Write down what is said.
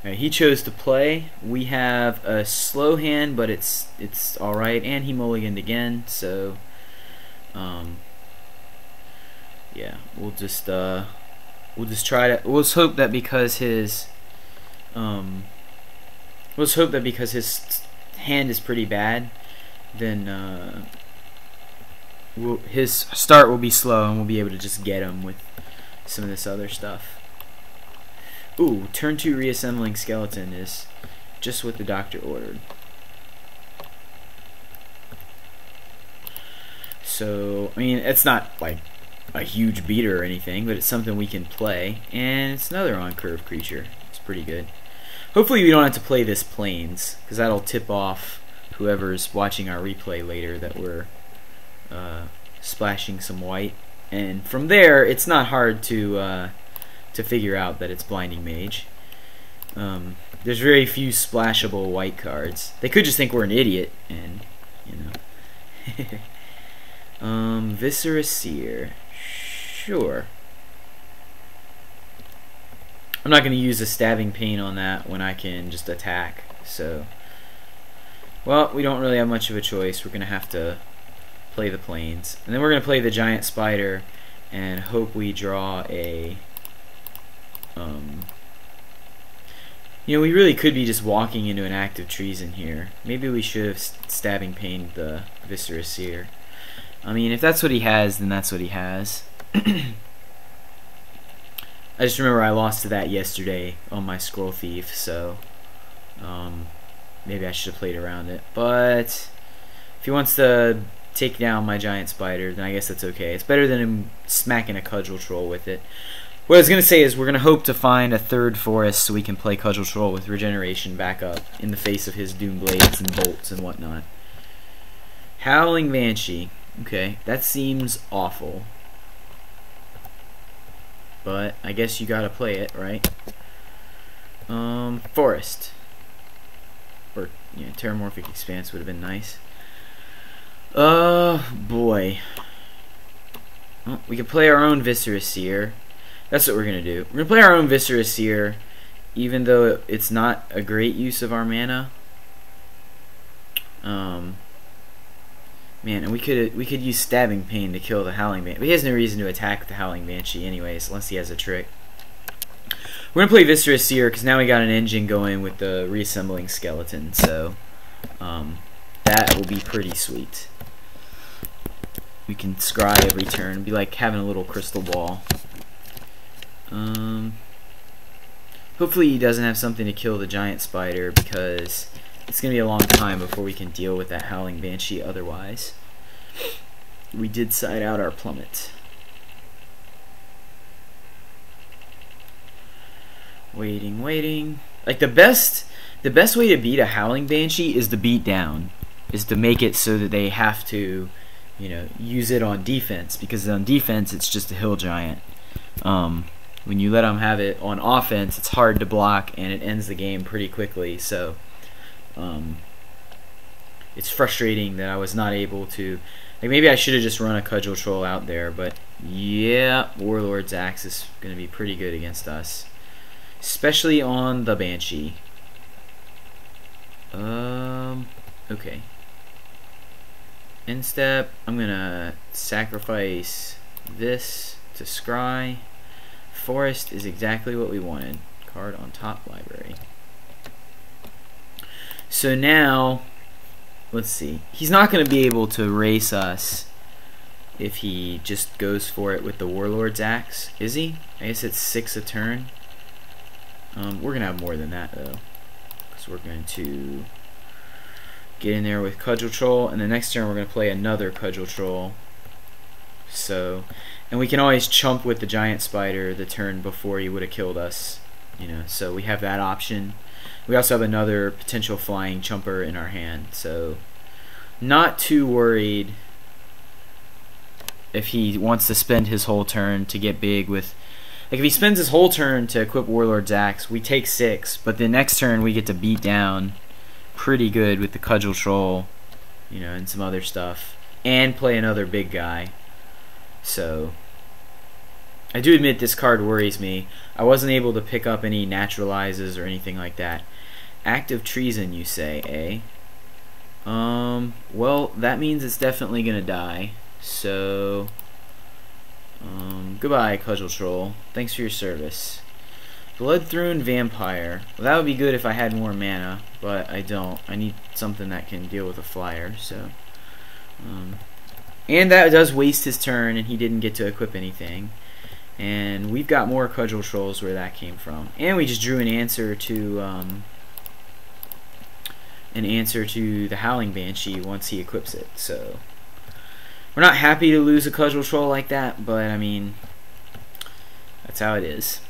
Alright, he chose to play. We have a slow hand, but it's alright, and he mulliganed again, so yeah, we'll just try to let's hope that because his hand is pretty bad, then his start will be slow and we'll be able to just get him with some of this other stuff. Ooh, turn 2 reassembling skeleton is just what the doctor ordered. So, I mean, it's not like a huge beater or anything, but it's something we can play, and it's another on-curve creature. It's pretty good. Hopefully we don't have to play this plains, because that'll tip off whoever's watching our replay later that we're splashing some white, and from there it's not hard to figure out that it's Blinding Mage. There's very few splashable white cards. They could just think we're an idiot, and you know. Viscera Seer. Sure. I'm not going to use a stabbing pain on that when I can just attack. So, well, we don't really have much of a choice. We're going to have to play the plains, and then we're going to play the giant spider and hope we draw a you know, we really could be just walking into an act of treason here. Maybe we should have stabbing pained the Viscera Seer. I mean, if that's what he has, then that's what he has. I just remember I lost to that yesterday on my Scroll Thief, so maybe I should have played around it. But if he wants to take down my giant spider, then I guess that's okay. It's better than him smacking a Cudgel Troll with it. What I was going to say is we're going to hope to find a third forest so we can play Cudgel Troll with regeneration back up in the face of his Doom Blades and bolts and whatnot. Howling Banshee. Okay, that seems awful. But I guess you gotta play it, right? Forest. Or, yeah, Terramorphic Expanse would have been nice. Boy. Well, we can play our own Viscera Seer. That's what we're gonna do. We're gonna play our own Viscera Seer, even though it's not a great use of our mana. Man, and we could use Stabbing Pain to kill the Howling Banshee. But he has no reason to attack the Howling Banshee anyways, unless he has a trick. We're gonna play Viscera Seer because now we got an engine going with the reassembling skeleton, so that will be pretty sweet. We can scry every turn. It'd be like having a little crystal ball. Hopefully he doesn't have something to kill the giant spider, because it's going to be a long time before we can deal with that Howling Banshee otherwise. We did side out our plummet. Waiting, waiting. Like the best way to beat a Howling Banshee is to beat down. Is to make it so that they have to, you know, use it on defense, because on defense it's just a hill giant. When you let them have it on offense, it's hard to block and it ends the game pretty quickly. So it's frustrating that I was not able to, like, maybe I should have just run a Cudgel Troll out there, but yeah, Warlord's Axe is going to be pretty good against us, especially on the Banshee. Okay. End step, I'm going to sacrifice this to scry. Forest is exactly what we wanted. Card on top library. So now, let's see. He's not going to be able to race us if he just goes for it with the Warlord's Axe, is he? I guess it's 6 a turn. We're going to have more than that, though, because we're going to get in there with Cudgel Troll, and the next turn we're going to play another Cudgel Troll. So, and we can always chump with the giant spider the turn before he would have killed us, you know, so we have that option. We also have another potential flying chumper in our hand, so not too worried if he wants to spend his whole turn to get big with, like, if he spends his whole turn to equip Warlord's Axe, we take 6, but the next turn we get to beat down pretty good with the Cudgel Troll, you know, and some other stuff, and play another big guy. So I do admit this card worries me. I wasn't able to pick up any naturalizes or anything like that. Act of treason, you say, eh? Well, that means it's definitely gonna die. So, goodbye, Cudgel Troll. Thanks for your service. Blood-Thrown Vampire. Well, that would be good if I had more mana, but I don't. I need something that can deal with a flyer, so... and that does waste his turn, and he didn't get to equip anything. And we've got more Cudgel Trolls where that came from. And we just drew an answer to the Howling Banshee once he equips it. So we're not happy to lose a Cudgel Troll like that, but I mean, that's how it is.